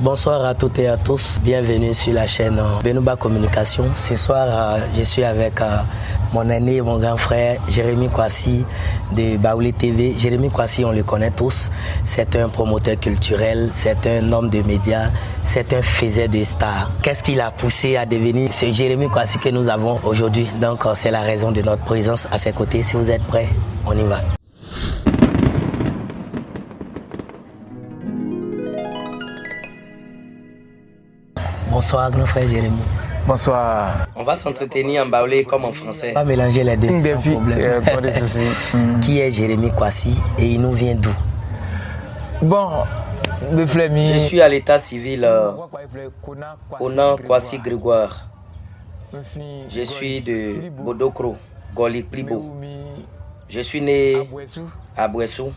Bonsoir à toutes et à tous, bienvenue sur la chaîne Benouba Communication. Ce soir, je suis avec mon aîné et mon grand frère Jérémy Kouassi de Baoulé TV. Jérémy Kouassi, on le connaît tous, c'est un promoteur culturel, c'est un homme de médias, c'est un faiseur de stars. Qu'est-ce qui l'a poussé à devenir ce Jérémy Kouassi que nous avons aujourd'hui? Donc c'est la raison de notre présence à ses côtés. Si vous êtes prêts, on y va. Bonsoir, grand frère Jérémy. Bonsoir. On va s'entretenir en baoulé comme en français. On va mélanger les deux sans problème. Pas de souci. Qui est Jérémy Kouassi et il nous vient d'où? Bon, de Flémy. Je suis à l'état civil Onan Kouassi Grégoire. Je suis de Bodokro, Goli Plibo. Je suis né à Bouessou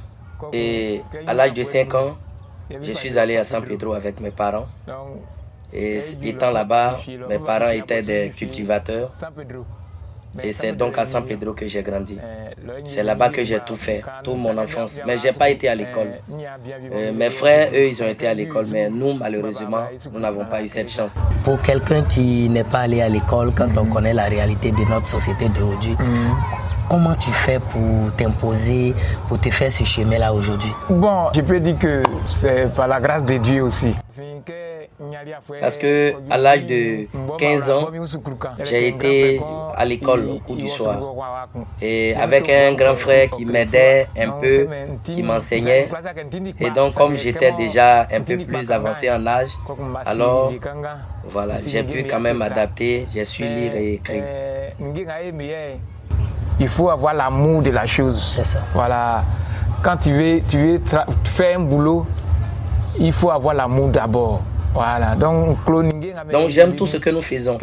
et à l'âge de 5 ans, je suis allé à San Pedro avec mes parents. Et étant là-bas, mes parents étaient des cultivateurs. Et c'est donc à San Pedro que j'ai grandi. C'est là-bas que j'ai tout fait, toute mon enfance. Mais je n'ai pas été à l'école. Mes frères, eux, ils ont été à l'école. Mais nous, malheureusement, nous n'avons pas eu cette chance. Pour quelqu'un qui n'est pas allé à l'école, quand on connaît la réalité de notre société d'aujourd'hui, comment tu fais pour t'imposer, pour te faire ce chemin-là aujourd'hui? Bon, je peux dire que c'est par la grâce de Dieu aussi. Parce que à l'âge de 15 ans, j'ai été à l'école au cours du soir. Et avec un grand frère qui m'aidait un peu, qui m'enseignait. Et donc comme j'étais déjà un peu plus avancé en âge, alors voilà, j'ai pu quand même m'adapter, j'ai su lire et écrire. Il faut avoir l'amour de la chose. C'est ça. Voilà. Quand tu veux faire un boulot, il faut avoir l'amour d'abord. Voilà. Donc j'aime tout ce que nous faisons.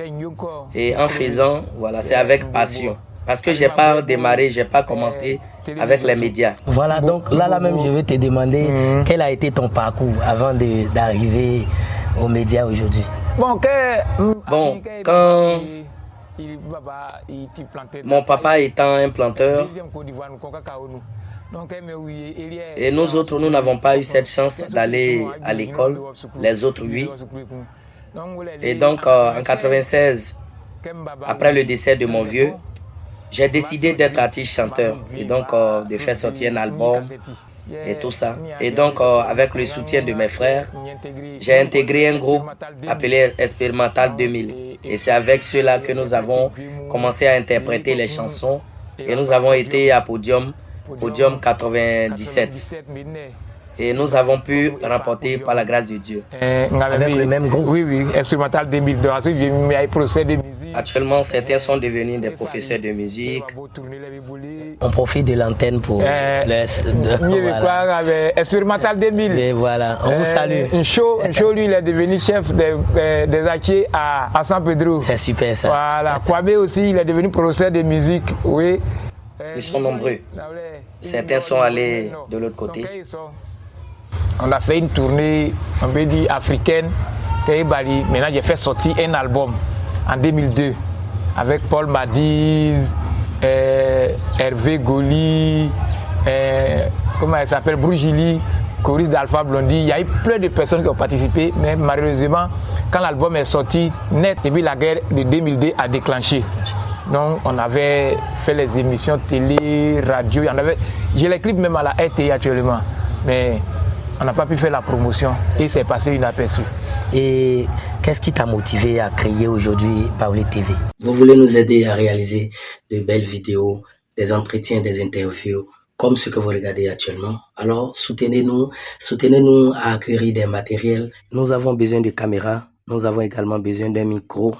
Et en faisant, voilà, c'est avec passion. Parce que j'ai pas démarré, j'ai pas commencé avec les médias. Voilà, donc là même, je vais te demander quel a été ton parcours avant d'arriver aux médias aujourd'hui. Bon, quand mon papa étant un planteur, et nous autres, nous n'avons pas eu cette chance d'aller à l'école, les autres oui. Et donc en 96, après le décès de mon vieux, j'ai décidé d'être artiste chanteur et donc de faire sortir un album et tout ça. Et donc avec le soutien de mes frères, j'ai intégré un groupe appelé Expérimental 2000. Et c'est avec cela que nous avons commencé à interpréter les chansons et nous avons été à Podium 97. Et nous avons pu remporter par la grâce de Dieu. Avec le même groupe. Oui, Expérimental 2002. Actuellement, certains sont devenus des professeurs de musique. On profite de l'antenne pour voilà. Expérimental 2000. Et voilà, on vous salue. Un show, lui, il est devenu chef des artiers à San Pedro. C'est super ça. Voilà. Kwame aussi, il est devenu professeur de musique. Oui. Ils sont nombreux. Certains sont allés de l'autre côté. On a fait une tournée, on peut dire africaine. Maintenant, j'ai fait sortir un album en 2002 avec Paul Madiz, Hervé Goli, comment elle s'appelle, Brougili, choriste d'Alpha Blondy. Il y a eu plein de personnes qui ont participé, mais malheureusement, quand l'album est sorti net, et puis la guerre de 2002 a déclenché. Donc, on avait fait les émissions télé, radio. J'ai les clips même à la RTI actuellement. Mais on n'a pas pu faire la promotion. Et c'est passé inaperçu. Et qu'est-ce qui t'a motivé à créer aujourd'hui Baoulé TV? Vous voulez nous aider à réaliser de belles vidéos, des entretiens, des interviews, comme ce que vous regardez actuellement. Alors, soutenez-nous à acquérir des matériels. Nous avons besoin de caméras. Nous avons également besoin d'un micro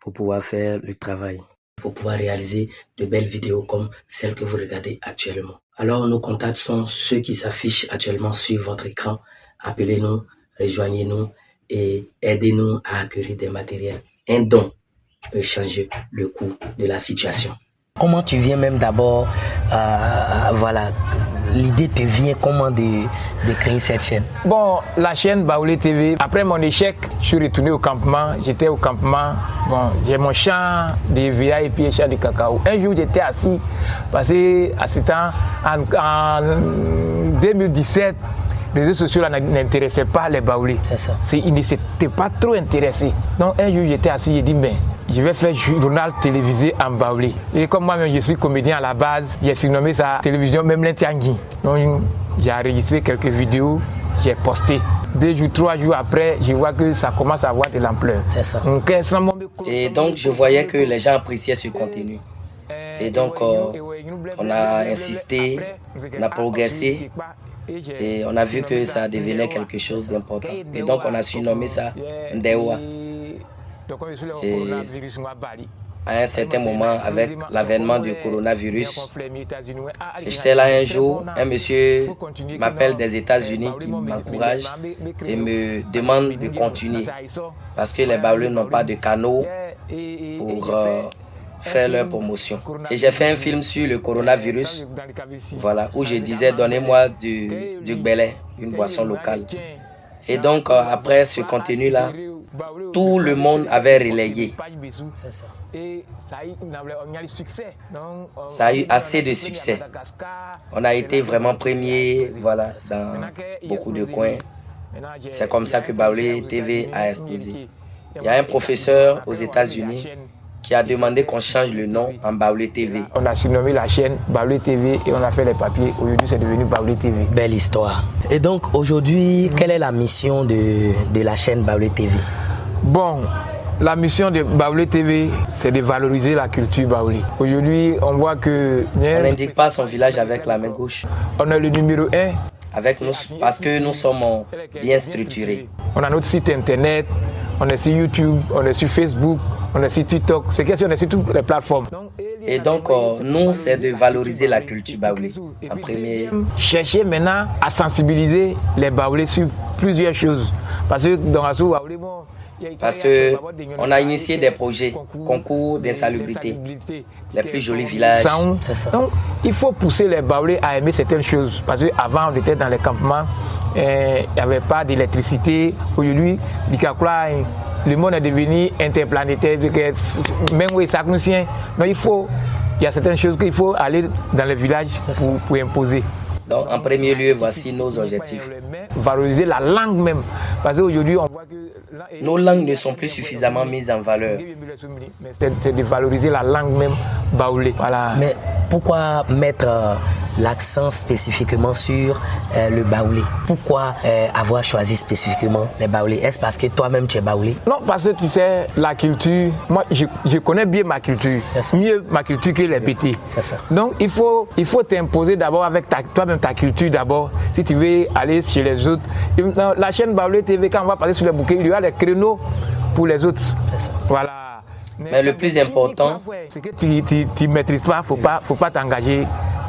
pour pouvoir faire le travail. Pour pouvoir réaliser de belles vidéos comme celles que vous regardez actuellement. Alors, nos contacts sont ceux qui s'affichent actuellement sur votre écran. Appelez-nous, rejoignez-nous et aidez-nous à acquérir des matériels. Un don peut changer le cours de la situation. Comment tu viens même d'abord, voilà, l'idée te vient comment de créer cette chaîne? Bon, la chaîne Baoulé TV, après mon échec, je suis retourné au campement. J'étais au campement, bon, j'ai mon champ de VA et puis champ de cacao. Un jour, j'étais assis, parce qu'à ce temps, en 2017, les réseaux sociaux n'intéressaient pas les baoulés. C'est ça. Ils ne s'étaient pas trop intéressés. Donc un jour, j'étais assis, j'ai dit, mais je vais faire journal télévisé en baoulé. Et comme moi-même, je suis comédien à la base, j'ai surnommé ça télévision même l'Intiangui. Donc j'ai enregistré quelques vidéos, j'ai posté. 2 jours, 3 jours après, je vois que ça commence à avoir de l'ampleur. C'est ça. Et donc, je voyais que les gens appréciaient ce contenu. Et donc, on a insisté, on a progressé et on a vu que ça devenait quelque chose d'important. Et donc, on a surnommé ça Ndewa. Et à un certain moment, avec l'avènement du coronavirus, j'étais là un jour, un monsieur m'appelle des États-Unis qui m'encourage et me demande de continuer parce que les baoulés n'ont pas de canaux pour faire leur promotion. Et j'ai fait un film sur le coronavirus, voilà, où je disais donnez-moi du gbélé, une boisson locale. Et donc après ce contenu-là, tout le monde avait relayé. Ça a eu assez de succès. On a été vraiment premier, voilà, dans beaucoup de coins. C'est comme ça que Baoulé TV a explosé. Il y a un professeur aux États-Unis qui a demandé qu'on change le nom en Baoulé TV. On a surnommé la chaîne Baoulé TV et on a fait les papiers. Aujourd'hui, c'est devenu Baoulé TV. Belle histoire. Et donc, aujourd'hui, quelle est la mission de la chaîne Baoulé TV? Bon, la mission de Baoulé TV, c'est de valoriser la culture baoulé. Aujourd'hui, on voit que... On n'indique pas son village avec la main gauche. On est le numéro 1. Avec nous, parce que nous sommes bien structurés. On a notre site internet, on est sur YouTube, on est sur Facebook, on est sur TikTok. C'est question, on est sur toutes les plateformes. Et donc, nous, c'est de valoriser la culture baoulé en premier. Chercher maintenant à sensibiliser les baoulés sur plusieurs choses. Parce que dans la sous baoulé, bon... Parce qu'on a initié des projets, concours d'insalubrité, les plus jolis villages. C'est ça. Donc, il faut pousser les baoulés à aimer certaines choses. Parce qu'avant, on était dans les campements, il n'y avait pas d'électricité. Aujourd'hui, le monde est devenu interplanétaire, même où ça nous tient. Donc, il y a certaines choses qu'il faut aller dans les villages pour imposer. Donc, en premier lieu, voici nos objectifs. Valoriser la langue même. Parce qu'aujourd'hui, on voit que... Nos langues ne sont plus suffisamment mises en valeur. C'est de valoriser la langue même baoulé. Voilà. Mais pourquoi mettre l'accent spécifiquement sur le baoulé? Pourquoi avoir choisi spécifiquement les baoulés? Est-ce parce que toi-même tu es baoulé? Non, parce que tu sais, la culture, moi je connais bien ma culture. Mieux ma culture que les bêtises. C'est ça. Donc il faut t'imposer d'abord avec toi-même ta culture d'abord. Si tu veux aller chez les autres. La chaîne Baoulé TV, quand on va passer sur les bouquets, il y a des créneaux pour les autres. C'est ça. Voilà. Mais le plus important, c'est que tu ne maîtrises pas, faut pas t'engager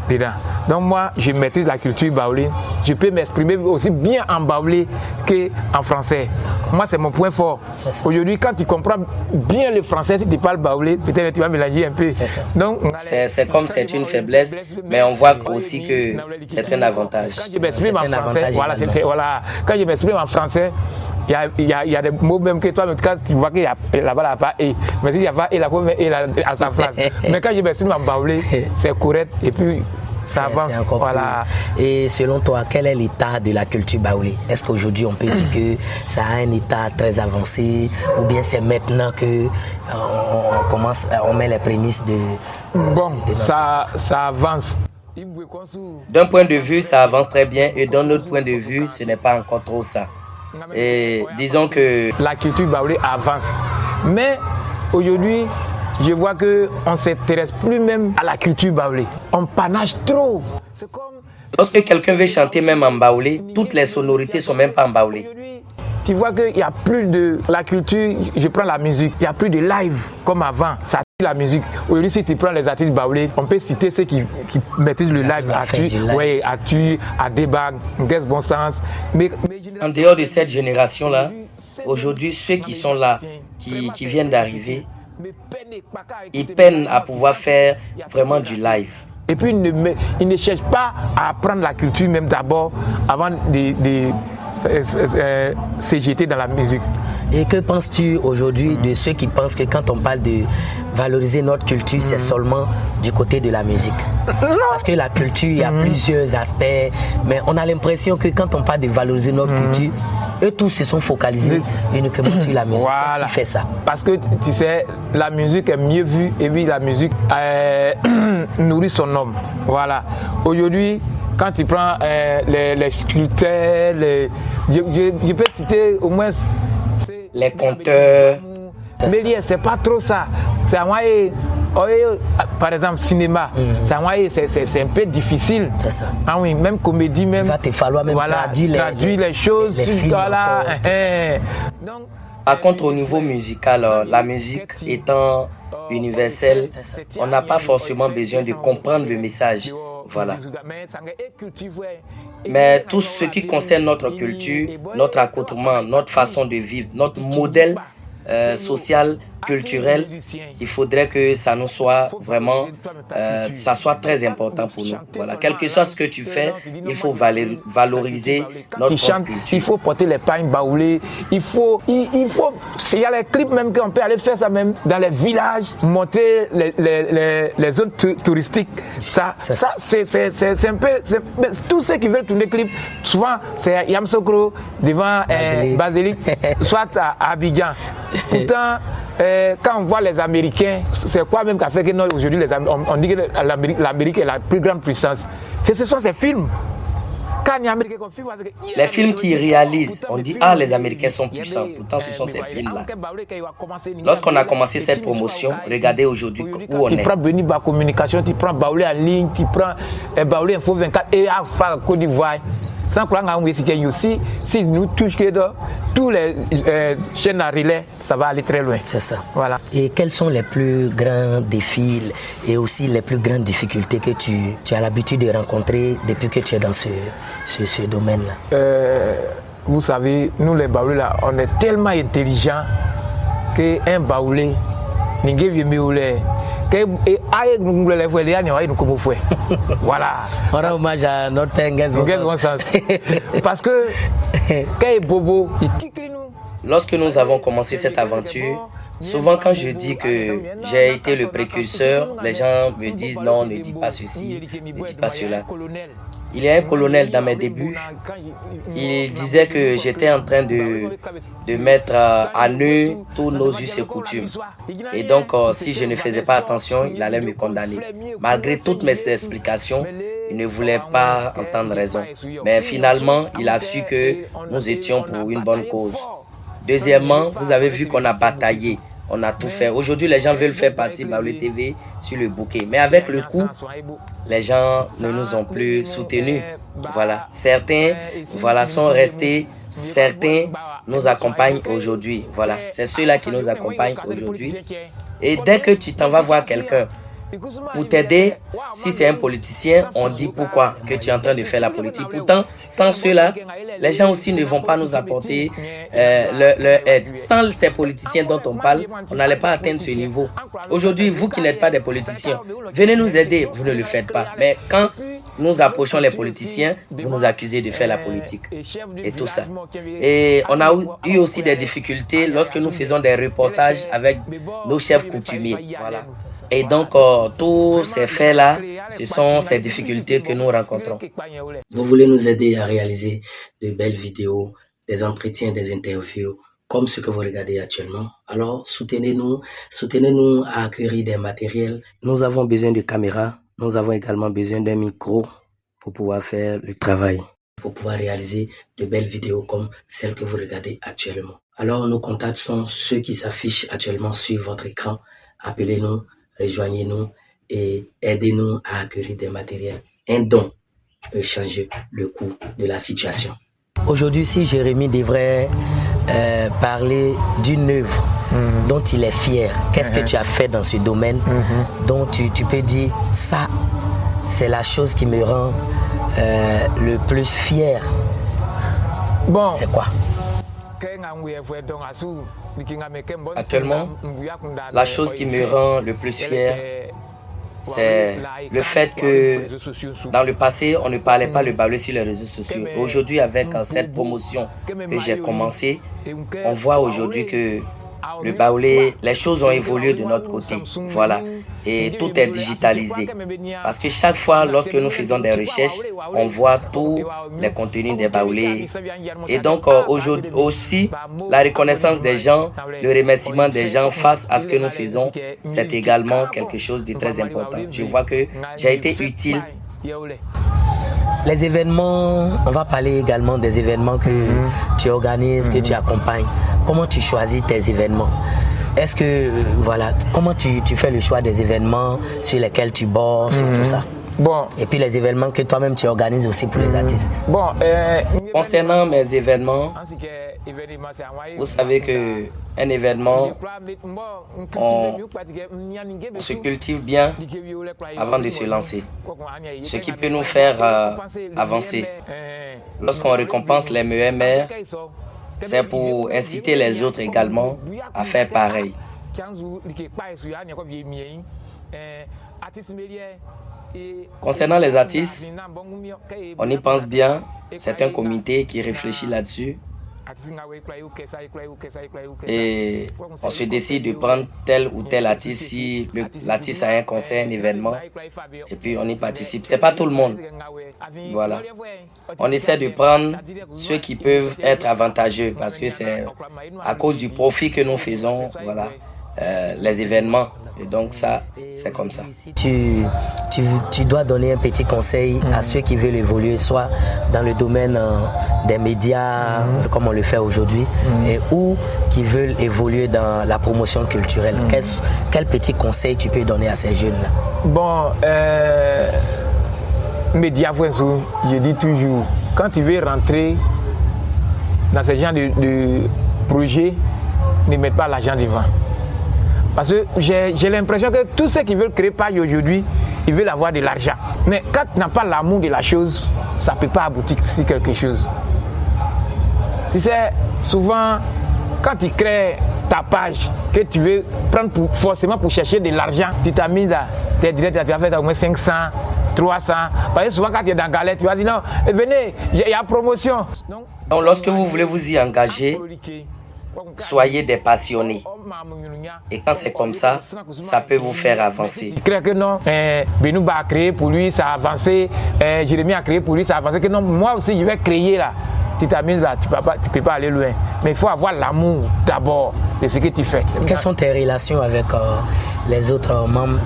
dedans. Donc moi, je maîtrise la culture baoulé. Je peux m'exprimer aussi bien en baoulé qu'en français. Moi, c'est mon point fort. Aujourd'hui, quand tu comprends bien le français, si tu parles baoulé, peut-être tu vas mélanger un peu. Donc, c'est comme c'est une faiblesse, mais on voit aussi que c'est un avantage. Quand je m'exprime en français, voilà, quand je m'exprime en français, il y a des mots même que toi, quand tu vois qu'il y a là-bas, il n'y a pas et. Mais s'il n'y a pas et, la fois, et à sa place. Mais quand je m'exprime en baoulé, c'est correct et puis ça avance. Voilà. Et selon toi, quel est l'état de la culture baoulé? Est-ce qu'aujourd'hui on peut dire que ça a un état très avancé ou bien c'est maintenant que on met les prémices de... Bon, ça avance. D'un point de vue, ça avance très bien et d'un autre point de vue, ce n'est pas encore trop ça. Et disons que la culture baoulé avance. Mais aujourd'hui, je vois qu'on ne s'intéresse plus même à la culture baoulé. On panache trop. C'est comme... Lorsque quelqu'un veut chanter même en baoulé, toutes les sonorités ne sont même pas en baoulé. Tu vois qu'il n'y a plus de la culture, je prends la musique, il n'y a plus de live comme avant. Ça tue la musique. Aujourd'hui, si tu prends les artistes baoulés, on peut citer ceux qui maîtrisent le live. Atu, Adebag, Guess Bon Sens. Mais en dehors de cette génération-là, aujourd'hui, ceux qui sont là, qui viennent d'arriver, ils peinent à pouvoir faire vraiment du live. Et puis, ils ne cherchent pas à apprendre la culture même d'abord avant de se jeter dans la musique. Et que penses-tu aujourd'hui de ceux qui pensent que quand on parle de valoriser notre culture, c'est seulement du côté de la musique? Parce que la culture, il y a plusieurs aspects, mais on a l'impression que quand on parle de valoriser notre culture, eux tous se sont focalisés uniquement sur la musique. Voilà. Qu'est-ce qui fait ça? Parce que tu sais, la musique est mieux vue et puis la musique nourrit son homme. Voilà. Aujourd'hui, quand tu prends les sculpteurs, je peux citer au moins les conteurs. Mais c'est pas trop ça. C'est à moi, par exemple, cinéma, c'est un peu difficile. C'est ça. Ah oui, même comédie, même. Il va te falloir même traduire les choses. Les films voilà. Donc, par contre, au niveau musical, la musique étant universelle, on n'a pas forcément besoin de comprendre le message. Voilà. Mais tout ce qui concerne notre culture, notre accoutrement, notre façon de vivre, notre modèle social, culturel, il faudrait que ça nous soit vraiment, ça soit très important pour nous. Voilà. Quel que soit ce que tu fais, il faut valoriser notre propre culture. Il faut porter les pagnes baoulées. Il y a les clips même qu'on peut aller faire ça même dans les villages, monter les zones touristiques. Ça c'est un peu, tous ceux qui veulent tourner clip, souvent c'est Yamoussoukro devant Basilique, soit à Abidjan. Pourtant, quand on voit les Américains, c'est quoi même qu'a fait que nous, aujourd'hui, on dit que l'Amérique est la plus grande puissance. Ce sont ces films. Les films qui réalisent, on dit ah les Américains sont puissants, pourtant ce sont ces films-là. Lorsqu'on a commencé cette promotion, regardez aujourd'hui où on est. Tu prends Beniba Communication, tu prends Baoulé en ligne, tu prends Baoulé Info 24 et Alpha Côte d'Ivoire. Sans croire si nous touchons tous les chaînes à relais, ça va aller très loin. C'est ça. Voilà. Et quels sont les plus grands défis et aussi les plus grandes difficultés que tu as l'habitude de rencontrer depuis que tu es dans ce domaine-là? Vous savez, nous les Baoulés, là, on est tellement intelligents qu'un Baoulé, voilà. On rend hommage à notre père parce que Bobo, lorsque nous avons commencé cette aventure, souvent quand je dis que j'ai été le précurseur, les gens me disent non, ne dis pas ceci, ne dis pas cela. Il y a un colonel dans mes débuts, il disait que j'étais en train de mettre à nu tous nos us et coutumes. Et donc, si je ne faisais pas attention, il allait me condamner. Malgré toutes mes explications, il ne voulait pas entendre raison. Mais finalement, il a su que nous étions pour une bonne cause. Deuxièmement, vous avez vu qu'on a bataillé. On a tout fait. Aujourd'hui, les gens veulent faire passer Baoulé TV sur le bouquet. Mais avec le coup, les gens ne nous ont plus soutenus. Voilà. Certains sont restés. Certains nous accompagnent aujourd'hui. Voilà. C'est ceux-là qui nous accompagnent aujourd'hui. Et dès que tu t'en vas voir quelqu'un pour t'aider, si c'est un politicien, on dit pourquoi que tu es en train de faire la politique. Pourtant, sans ceux-là, les gens aussi ne vont pas nous apporter leur aide. Sans ces politiciens dont on parle, on n'allait pas atteindre ce niveau. Aujourd'hui, vous qui n'êtes pas des politiciens, venez nous aider, vous ne le faites pas. Mais quand nous approchons les politiciens, vous nous accusez de faire la politique et tout ça. Et on a eu aussi des difficultés lorsque nous faisons des reportages avec nos chefs coutumiers. Voilà. Et donc, tous ces faits-là, ce sont ces difficultés que nous rencontrons. Vous voulez nous aider à réaliser de belles vidéos, des entretiens, des interviews, comme ce que vous regardez actuellement. Alors, soutenez-nous à acquérir des matériels. Nous avons besoin de caméras. Nous avons également besoin d'un micro pour pouvoir faire le travail, pour pouvoir réaliser de belles vidéos comme celles que vous regardez actuellement. Alors, nos contacts sont ceux qui s'affichent actuellement sur votre écran. Appelez-nous, rejoignez-nous et aidez-nous à acquérir des matériels. Un don peut changer le cours de la situation. Aujourd'hui, si Jérémy devrait parler d'une œuvre dont il est fier, qu'est-ce que tu as fait dans ce domaine dont tu peux dire ça, c'est la chose qui me rend le plus fier? Bon. C'est quoi? Actuellement, la chose qui me rend le plus fier, c'est le fait que dans le passé, on ne parlait pas le Baoulé sur les réseaux sociaux. Aujourd'hui, avec cette promotion que j'ai commencé, on voit aujourd'hui que le Baoulé, les choses ont évolué de notre côté. Voilà. Et tout est digitalisé. Parce que chaque fois, lorsque nous faisons des recherches, on voit tous les contenus des Baoulés. Et donc, aujourd'hui aussi, la reconnaissance des gens, le remerciement des gens face à ce que nous faisons, c'est également quelque chose de très important. Je vois que j'ai été utile. Les événements, on va parler également des événements que tu organises, que tu accompagnes. Comment tu choisis tes événements? Est-ce que, voilà, comment tu fais le choix des événements sur lesquels tu bosses et tout ça? Bon. Et puis les événements que toi-même tu organises aussi pour les artistes. Bon, concernant mes événements, vous savez que un événement, on se cultive bien avant de se lancer. Ce qui peut nous faire avancer. Lorsqu'on récompense les meilleurs maires, c'est pour inciter les autres également à faire pareil. Concernant les artistes, on y pense bien. C'est un comité qui réfléchit là-dessus. Et on se décide de prendre tel ou tel artiste si l'artiste a un concert, un événement. Et puis on y participe. C'est pas tout le monde. Voilà. On essaie de prendre ceux qui peuvent être avantageux parce que c'est à cause du profit que nous faisons. Voilà. Les événements. Et donc ça, c'est comme ça. Tu dois donner un petit conseil à ceux qui veulent évoluer, soit dans le domaine des médias, comme on le fait aujourd'hui, et ou qui veulent évoluer dans la promotion culturelle. Quel petit conseil tu peux donner à ces jeunes-là? Bon, médias, je dis toujours, quand tu veux rentrer dans ce genre de projet, ne mets pas l'argent devant. Parce que j'ai l'impression que tous ceux qui veulent créer page aujourd'hui, ils veulent avoir de l'argent. Mais quand tu n'as pas l'amour de la chose, ça ne peut pas aboutir sur quelque chose. Tu sais, souvent, quand tu crées ta page, que tu veux prendre forcément pour chercher de l'argent, tu t'as mis là, tu es direct, tu vas faire au moins 500, 300. Parce que souvent, quand tu es dans la galère, tu vas dire non, venez, il y a promotion. Donc, lorsque vous voulez vous y engager, soyez des passionnés. Et quand c'est comme ça peut vous faire avancer. Je crois que non, Benouba a créé pour lui, ça a avancé. Jérémy a créé pour lui, ça a avancé. Que non, moi aussi, je vais créer là. Tu t'amuses là, tu peux pas aller loin. Mais il faut avoir l'amour d'abord de ce que tu fais. Quelles sont tes relations avec les autres membres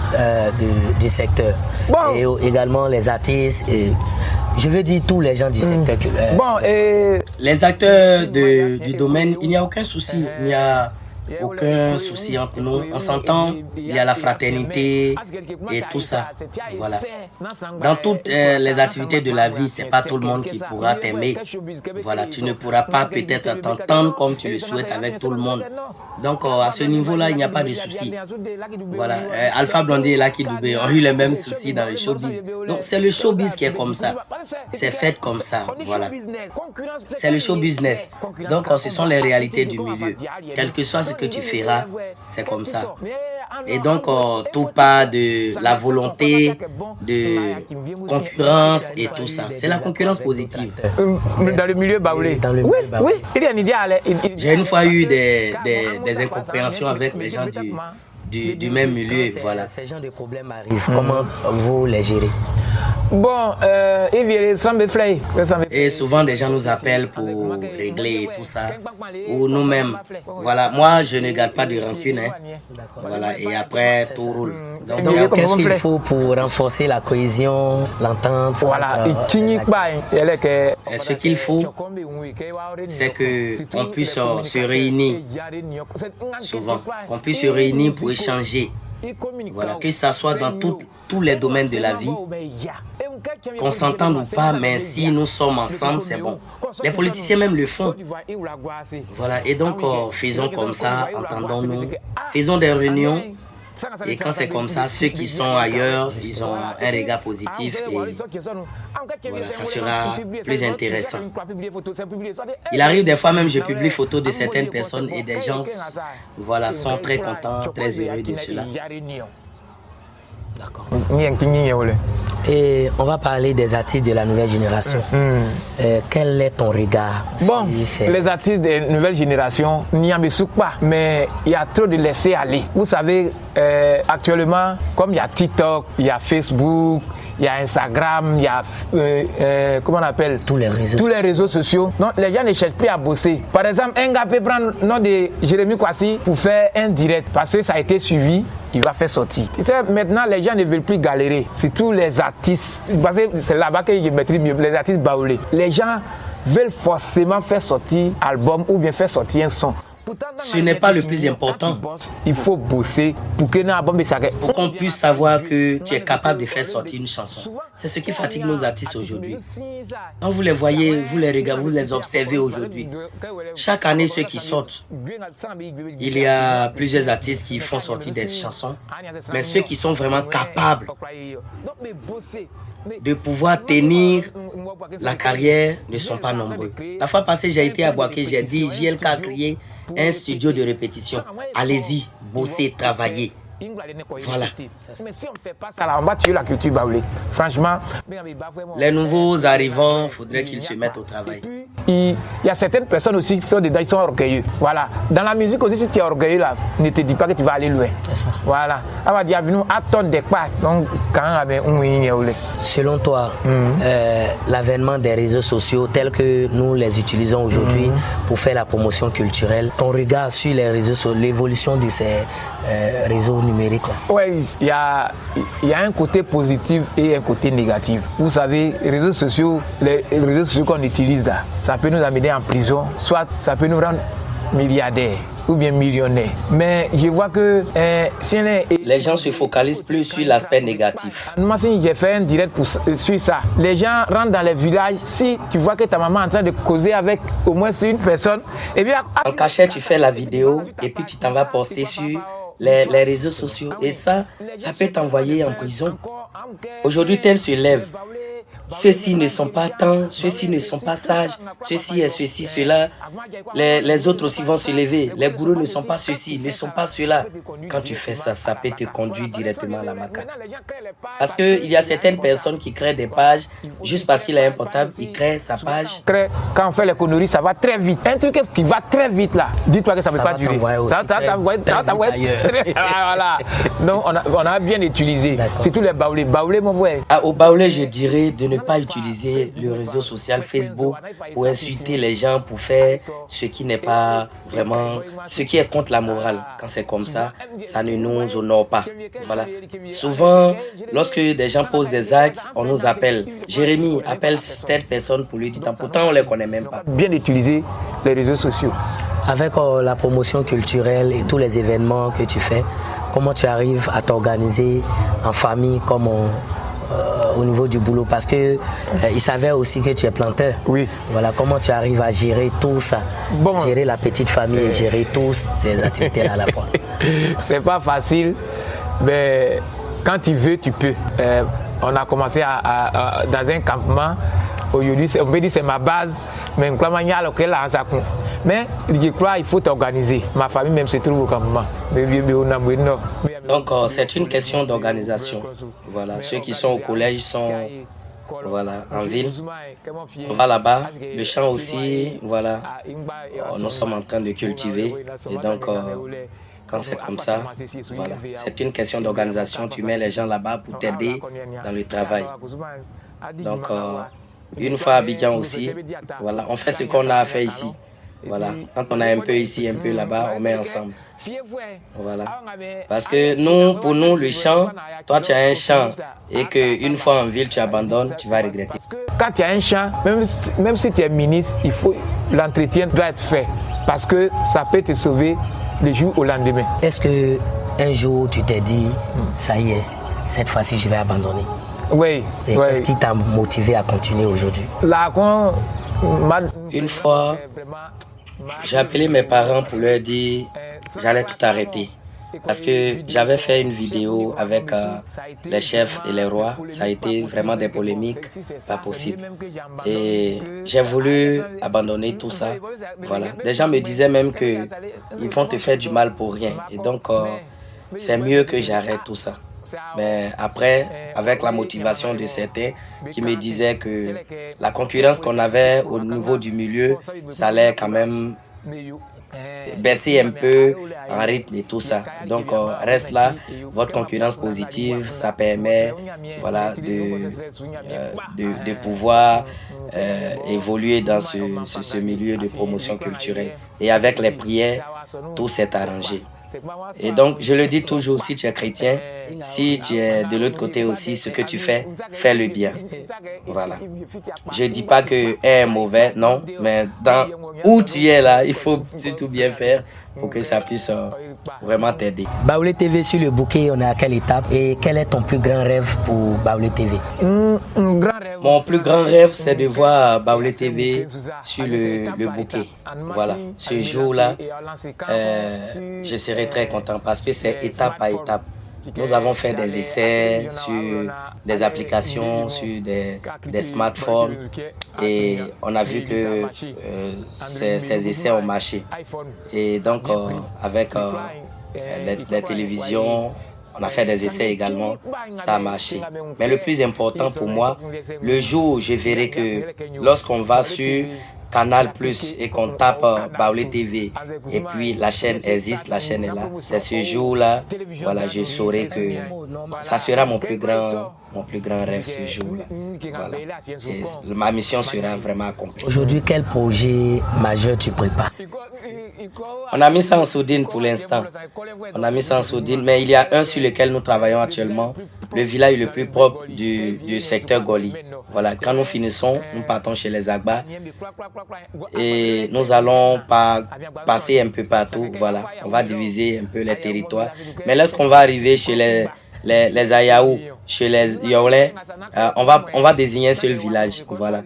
du secteur? Bon. Et également les artistes et je veux dire tous les gens du secteur. Les acteurs du domaine, il n'y a aucun souci. Il n'y a aucun souci entre nous. On s'entend, il y a la fraternité et tout ça. Voilà. Dans toutes les activités de la vie, c'est pas tout le monde qui pourra t'aimer. Voilà, tu ne pourras pas peut-être t'entendre comme tu le souhaites avec tout le monde. Donc à ce niveau-là, il n'y a pas de souci. Voilà, Alpha Blondy et Lucky Dubé ont eu les mêmes soucis dans le showbiz. Donc c'est le showbiz qui est comme ça. C'est fait comme ça. Voilà. C'est le show business. Donc ce sont les réalités du milieu. Quel que soit ce que tu feras, c'est comme ça. Et donc tout part de la volonté de concurrence et tout ça. C'est la concurrence positive. Dans le milieu baoulé. Oui, il y a une idéal. J'ai une fois eu des incompréhensions avec les gens du même milieu. Voilà. Ces gens de problèmes arrivent. Comment vous les gérez? Bon, et souvent des gens nous appellent pour régler tout ça, ou nous-mêmes. Voilà, moi je ne garde pas de rancune, hein. Voilà, et après tout roule. Donc qu'est-ce qu'il faut pour renforcer la cohésion, l'entente? Voilà, et ce qu'il faut, c'est qu'on puisse se réunir souvent, qu'on puisse se réunir pour échanger. Voilà, que ça soit dans tous les domaines de la vie, qu'on s'entende ou pas, mais si nous sommes ensemble, c'est bon. Les politiciens même le font. Voilà, et donc faisons comme ça, entendons-nous, faisons des réunions. Et quand c'est comme ça, ceux qui sont ailleurs, ils ont un regard positif et voilà, ça sera plus intéressant. Il arrive des fois même, je publie photos de certaines personnes et des gens voilà, sont très contents, très heureux de cela. D'accord. D'accord. Et on va parler des artistes de la nouvelle génération. Quel est ton regard? Bon, les artistes de nouvelle génération n'y en souffrent pas, mais il y a trop de laisser aller. Vous savez, actuellement, comme il y a TikTok, il y a Facebook, il y a Instagram, il y a, comment on appelle? Tous les réseaux sociaux. Non, les gens ne cherchent plus à bosser. Par exemple, un gars peut prendre le nom de Jérémy Kwasi pour faire un direct parce que ça a été suivi, il va faire sortir. Tu sais, maintenant, les gens ne veulent plus galérer. C'est tous les artistes. Parce que c'est là-bas que je maîtrise mieux, les artistes baoulés. Les gens veulent forcément faire sortir un album ou bien faire sortir un son. Ce n'est pas le plus important. Il faut bosser pour qu'on puisse savoir que tu es capable de faire sortir une chanson. C'est ce qui fatigue nos artistes aujourd'hui. Quand vous les voyez, vous les regardez, vous les observez aujourd'hui. Chaque année, ceux qui sortent, il y a plusieurs artistes qui font sortir des chansons. Mais ceux qui sont vraiment capables de pouvoir tenir la carrière ne sont pas nombreux. La fois passée, j'ai été à Boaké, j'ai dit, JLK a créé un studio de répétition. Allez-y, bossez, travaillez. Voilà. Mais si on ne fait pas ça, on va tuer la culture baoulée. Franchement, les nouveaux arrivants, il faudrait qu'ils se mettent au travail. Il y a certaines personnes aussi qui sont dedans, ils sont orgueilleux. Voilà. Dans la musique aussi, si tu es orgueilleux, là, ne te dis pas que tu vas aller loin. C'est ça. Voilà. On va dire, nous, attendons des pas. Donc, selon toi, l'avènement des réseaux sociaux tels que nous les utilisons aujourd'hui pour faire la promotion culturelle, ton regard sur les réseaux sociaux, l'évolution de ces réseaux numériques là? Oui, il y a un côté positif et un côté négatif. Vous savez, les réseaux sociaux qu'on utilise là, ça peut nous amener en prison, soit ça peut nous rendre milliardaires ou bien millionnaires. Mais je vois que si les gens se focalisent plus sur l'aspect négatif. Moi, si j'ai fait un direct sur ça, les gens rentrent dans les villages. Si tu vois que ta maman est en train de causer avec au moins une personne, et bien en cachette, tu fais la vidéo et puis tu t'en vas poster sur les réseaux sociaux. Et ça peut t'envoyer en prison. Aujourd'hui, tel se lève. Ceux-ci ne sont pas tant, ceux-ci ne sont pas sages, ceci et ceci, cela. Les autres aussi vont se lever. Les gourous ne sont pas ceci, ne sont pas cela. Quand tu fais ça, ça peut te conduire directement à la maca. Parce qu'il y a certaines personnes qui créent des pages, juste parce qu'il a un portable, il crée sa page. Quand on fait les conneries, ça va très vite. Un truc qui va très vite là, dis-toi que ça ne peut pas durer. Ça voilà. Donc on a bien utilisé. C'est tous les baoulés. Baoulés, mon frère. Au baoulé, je dirais de ne pas utiliser le réseau social Facebook pour insulter les gens, pour faire ce qui n'est pas vraiment, ce qui est contre la morale. Quand c'est comme ça, ça ne nous honore pas. Voilà. Souvent, lorsque des gens posent des actes, on nous appelle. Jérémy appelle telle personne pour lui dire, pourtant on ne les connaît même pas. Bien utiliser les réseaux sociaux. Avec la promotion culturelle et tous les événements que tu fais, comment tu arrives à t'organiser en famille comme au niveau du boulot, parce que il savait aussi que tu es planteur. Oui. Voilà, comment tu arrives à gérer tout ça, gérer la petite famille et gérer toutes ces activités à la fois. C'est pas facile, mais quand tu veux, tu peux. On a commencé dans un campement. Aujourd'hui, on peut dire c'est ma base, mais je crois qu'il faut t'organiser. Ma famille même se trouve au campement. Donc c'est une question d'organisation. Voilà, ceux qui sont au collège sont en ville. On va là-bas. Le champ aussi, voilà. Nous sommes en train de cultiver. Et donc quand c'est comme ça, voilà. C'est une question d'organisation. Tu mets les gens là-bas pour t'aider dans le travail. Donc une fois à Abidjan aussi, voilà, on fait ce qu'on a fait ici. Voilà, quand on a un peu ici, un peu là-bas, on met ensemble. Voilà. Parce que pour nous, le champ, toi tu as un champ et qu'une fois en ville, tu abandonnes, tu vas regretter. Quand tu as un champ, même si tu es ministre, l'entretien doit être fait. Parce que ça peut te sauver le jour au lendemain. Est-ce qu'un jour, tu t'es dit, ça y est, cette fois-ci, je vais abandonner? Oui. Et qu'est-ce qui t'a motivé à continuer aujourd'hui? Une fois, j'ai appelé mes parents pour leur dire j'allais tout arrêter. Parce que j'avais fait une vidéo avec les chefs et les rois. Ça a été vraiment des polémiques, pas possible. Et j'ai voulu abandonner tout ça. Voilà. Les gens me disaient même qu'ils vont te faire du mal pour rien. Et donc, c'est mieux que j'arrête tout ça. Mais après, avec la motivation de certains qui me disaient que la concurrence qu'on avait au niveau du milieu, ça allait quand même baisser un peu en rythme et tout ça. Donc, reste là, votre concurrence positive, ça permet voilà, de pouvoir évoluer dans ce milieu de promotion culturelle. Et avec les prières, tout s'est arrangé. Et donc, je le dis toujours, si tu es chrétien, si tu es de l'autre côté aussi, ce que tu fais, fais-le bien. Voilà. Je ne dis pas que est mauvais, non, mais dans où tu es là, il faut surtout bien faire pour que ça puisse vraiment t'aider. Baoulé TV sur le bouquet, on est à quelle étape et quel est ton plus grand rêve pour Baoulé TV? Mon plus grand rêve, c'est de voir Baoulé TV sur le bouquet. Voilà, ce jour-là, je serai très content parce que c'est étape par étape. Nous avons fait des essais sur des applications, sur des smartphones et on a vu que ces essais ont marché. Et donc, avec les télévisions, on a fait des essais également, ça a marché. Mais le plus important pour moi, le jour où je verrai que lorsqu'on va sur Canal Plus et qu'on tape Baoulé TV et puis la chaîne existe, la chaîne est là. C'est ce jour-là, voilà, je saurai que ça sera mon plus grand rêve ce jour-là. Voilà. Et ma mission sera vraiment accomplie. Aujourd'hui, quel projet majeur tu prépares? On a mis ça en sourdine pour l'instant. On a mis ça en sourdine, mais il y a un sur lequel nous travaillons actuellement, le village le plus propre du secteur Goli. Voilà, quand nous finissons, nous partons chez les Agba et nous allons passer un peu partout. Voilà, on va diviser un peu les territoires. Mais lorsqu'on va arriver chez les Ayaou, chez les Yaoulé, on va désigner un seul village. Voilà.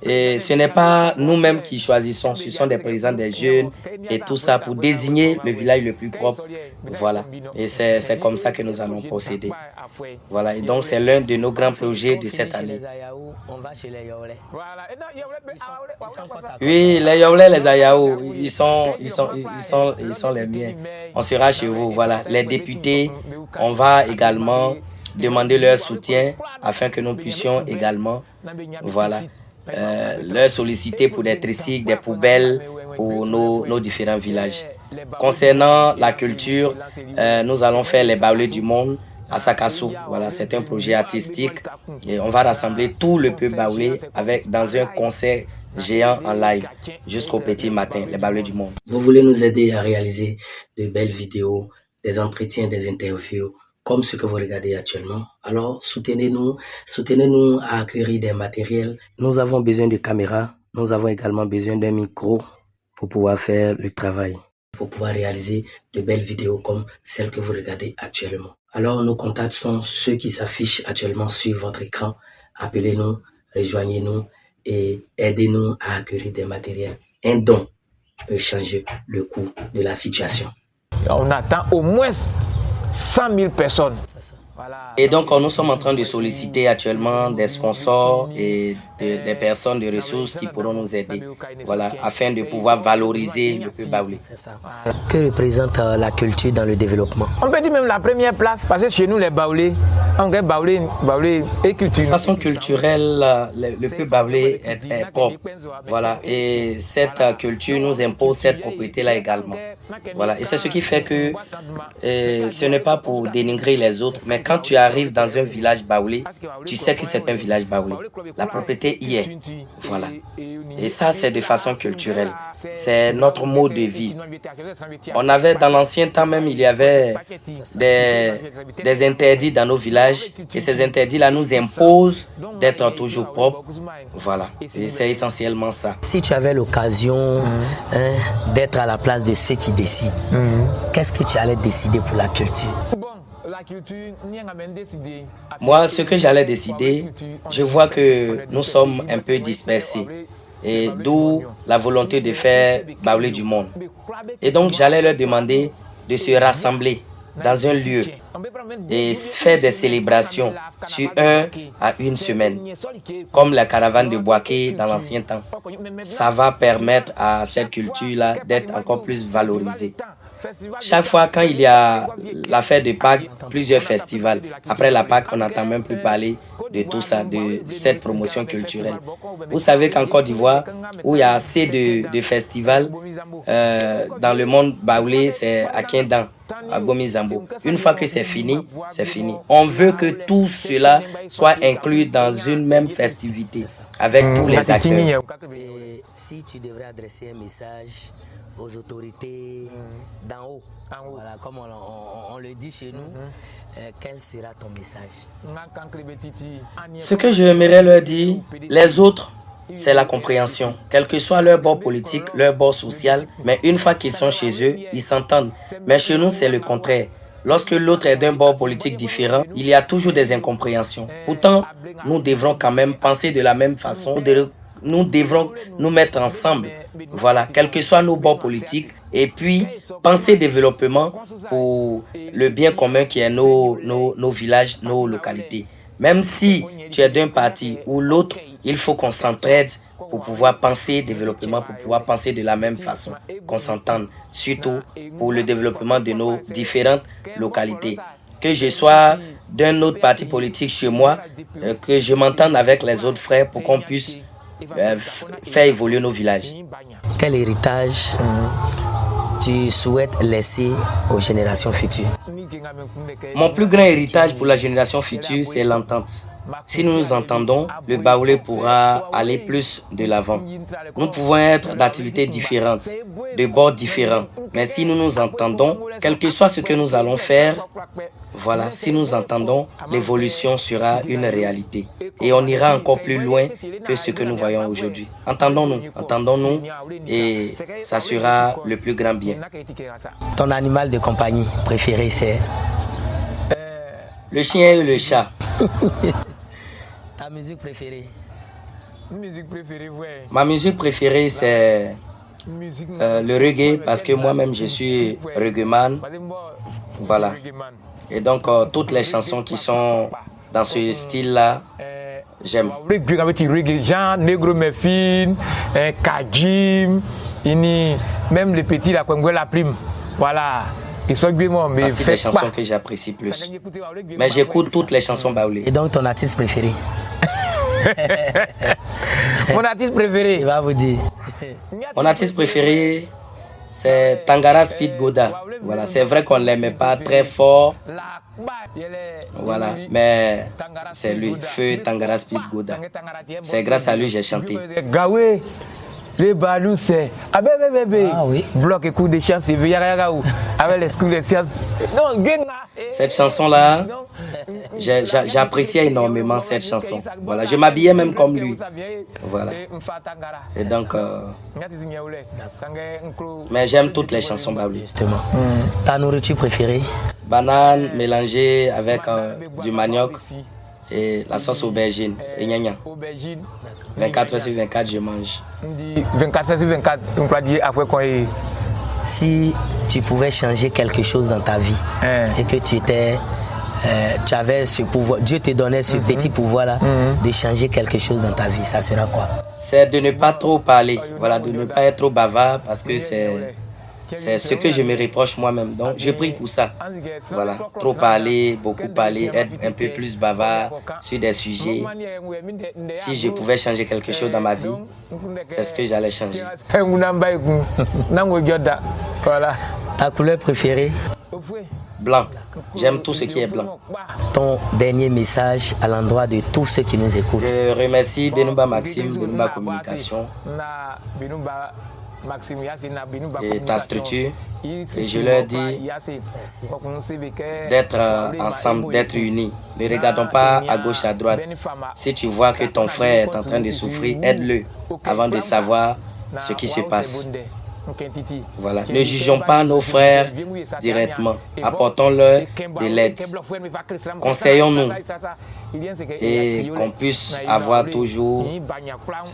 Et ce n'est pas nous-mêmes qui choisissons, ce sont des présidents des jeunes et tout ça pour désigner le village le plus propre. Voilà. Et c'est comme ça que nous allons procéder. Voilà. Et donc, c'est l'un de nos grands projets de cette année. Oui, les Yaoulé, les Ayaou, ils sont les miens. On sera chez vous. Voilà. Les députés, on va également demander leur soutien afin que nous puissions également, voilà, leur solliciter pour des tricycles, des poubelles pour nos différents villages. Concernant la culture, nous allons faire les Baoulés du monde à Sakassou. Voilà, c'est un projet artistique et on va rassembler tout le peuple baoulé dans un concert géant en live jusqu'au petit matin, les Baoulés du monde. Vous voulez nous aider à réaliser de belles vidéos, des entretiens, des interviews comme ce que vous regardez actuellement. Alors, soutenez-nous à acquérir des matériels. Nous avons besoin de caméras, nous avons également besoin d'un micro pour pouvoir faire le travail. Pour pouvoir réaliser de belles vidéos comme celles que vous regardez actuellement. Alors, nos contacts sont ceux qui s'affichent actuellement sur votre écran. Appelez-nous, rejoignez-nous et aidez-nous à acquérir des matériels. Un don peut changer le cours de la situation. On attend au moins 100 000 personnes. Et donc, nous sommes en train de solliciter actuellement des sponsors et des personnes de ressources qui pourront nous aider, voilà, afin de pouvoir valoriser le peuple baoulé. Que représente la culture dans le développement? On peut dire même la première place, parce que chez nous, les Baoulés, on regarde Baoulé et culture. De façon culturelle, le peuple baoulé est propre, voilà, et cette culture nous impose cette propriété-là également. Voilà, et c'est ce qui fait que ce n'est pas pour dénigrer les autres, mais quand tu arrives dans un village baoulé, tu sais que c'est un village baoulé. La propriété y est. Voilà. Et ça, c'est de façon culturelle. C'est notre mode de vie. On avait, dans l'ancien temps même, il y avait des interdits dans nos villages. Et ces interdits-là nous imposent d'être toujours propres. Voilà. Et c'est essentiellement ça. Si tu avais l'occasion d'être à la place de ceux qui décident, qu'est-ce que tu allais décider pour la culture? Moi, ce que j'allais décider, je vois que nous sommes un peu dispersés. Et d'où la volonté de faire Baoulé du monde. Et donc, j'allais leur demander de se rassembler dans un lieu et faire des célébrations sur 1 à 1 semaine, comme la caravane de Boaké dans l'ancien temps. Ça va permettre à cette culture-là d'être encore plus valorisée. Chaque fois quand il y a la fête de Pâques, plusieurs festivals. Après la Pâques, on n'entend même plus parler de tout ça, de cette promotion culturelle. Vous savez qu'en Côte d'Ivoire, où il y a assez de festivals, dans le monde baoulé, c'est à Kindan, à Gomi-Zambo. Une fois que c'est fini, c'est fini. On veut que tout cela soit inclus dans une même festivité avec tous les acteurs. Et si tu devrais adresser un message aux autorités d'en haut, voilà, comme on le dit chez nous, quel sera ton message? Ce que j'aimerais leur dire, les autres, c'est la compréhension. Quel que soit leur bord politique, leur bord social, mais une fois qu'ils sont chez eux, ils s'entendent. Mais chez nous, c'est le contraire. Lorsque l'autre est d'un bord politique différent, il y a toujours des incompréhensions. Pourtant, nous devrons quand même penser de la même façon. Nous devrons nous mettre ensemble, voilà, quels que soient nos bords politiques, et puis penser développement pour le bien commun qui est nos villages, nos localités. Même si tu es d'un parti ou l'autre, il faut qu'on s'entraide pour pouvoir penser développement, pour pouvoir penser de la même façon, qu'on s'entende, surtout pour le développement de nos différentes localités. Que je sois d'un autre parti politique chez moi, que je m'entende avec les autres frères pour qu'on puisse faire évoluer nos villages. Quel héritage tu souhaites laisser aux générations futures? Mon plus grand héritage pour la génération future, c'est l'entente. Si nous nous entendons, le Baoulé pourra aller plus de l'avant. Nous pouvons être d'activités différentes, de bords différents. Mais si nous nous entendons, quel que soit ce que nous allons faire, voilà, si nous entendons, l'évolution sera une réalité. Et on ira encore plus loin que ce que nous voyons aujourd'hui. Entendons-nous et ça sera le plus grand bien. Ton animal de compagnie préféré, c'est? Le chien et le chat. Ta musique préférée? Ma musique préférée, c'est le reggae parce que moi-même, je suis reggaeman. Voilà. Et donc, toutes les chansons qui sont dans ce style-là, j'aime. Jean, Negro Mefin, Kajim, même les petits, la Congo, la prime. Voilà. Ils sont bien, mais c'est des chansons que j'apprécie plus. Mais j'écoute toutes les chansons baoulées. Et donc, ton artiste préféré? Mon artiste préféré? Il va vous dire. Mon artiste préféré, c'est Tangara Speed Goda. Voilà, c'est vrai qu'on ne l'aimait pas très fort. Voilà, mais c'est lui, Feu Tangara Speed Goda. C'est grâce à lui que j'ai chanté. Gawé, les balous, c'est. Ah oui. Bloc et coup de chance, c'est avec les schools de sciences. Cette chanson-là, j'appréciais énormément cette chanson. Voilà, je m'habillais même comme lui. Voilà. Et donc, mais j'aime toutes les chansons baoulées. Justement. Ta nourriture préférée? Banane mélangée avec du manioc et la sauce aubergine et gnagna. 24 heures sur 24, je mange. 24 heures sur 24, on peut dire après quoi. Si tu pouvais changer quelque chose dans ta vie et que tu avais ce pouvoir, Dieu te donnait ce petit pouvoir-là de changer quelque chose dans ta vie, ça sera quoi? C'est de ne pas trop parler, voilà, de ne pas être trop bavard parce que c'est ce que je me reproche moi-même. Donc, je prie pour ça. Voilà, trop parler, beaucoup parler, être un peu plus bavard sur des sujets. Si je pouvais changer quelque chose dans ma vie, c'est ce que j'allais changer. Voilà. Ta couleur préférée? Blanc. J'aime tout ce qui est blanc. Ton dernier message à l'endroit de tous ceux qui nous écoutent. Je remercie Benouba Maxime, Benouba Communication et ta structure. Et je leur dis d'être ensemble, d'être unis. Ne regardons pas à gauche, à droite. Si tu vois que ton frère est en train de souffrir, aide-le avant de savoir ce qui se passe. Voilà. Ne jugeons pas nos frères directement. Apportons-leur de l'aide. Conseillons-nous et qu'on puisse avoir toujours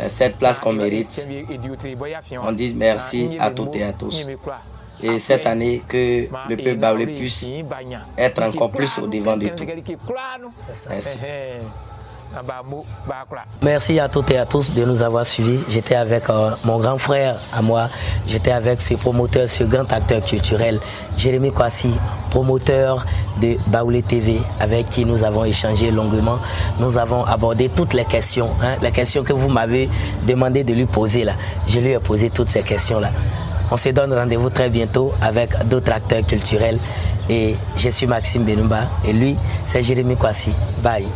cette place qu'on mérite. On dit merci à toutes et à tous. Et cette année, que le peuple baoulé puisse être encore plus au devant de tout. Merci. Merci à toutes et à tous de nous avoir suivis. J'étais avec mon grand frère à moi. J'étais avec ce promoteur, ce grand acteur culturel, Jérémy Kwasi, promoteur de Baoulé TV, avec qui nous avons échangé longuement. Nous avons abordé toutes les questions, les questions que vous m'avez demandé de lui poser là. Je lui ai posé toutes ces questions-là. On se donne rendez-vous très bientôt avec d'autres acteurs culturels. Et je suis Maxime Benumba et lui, c'est Jérémy Kwasi. Bye.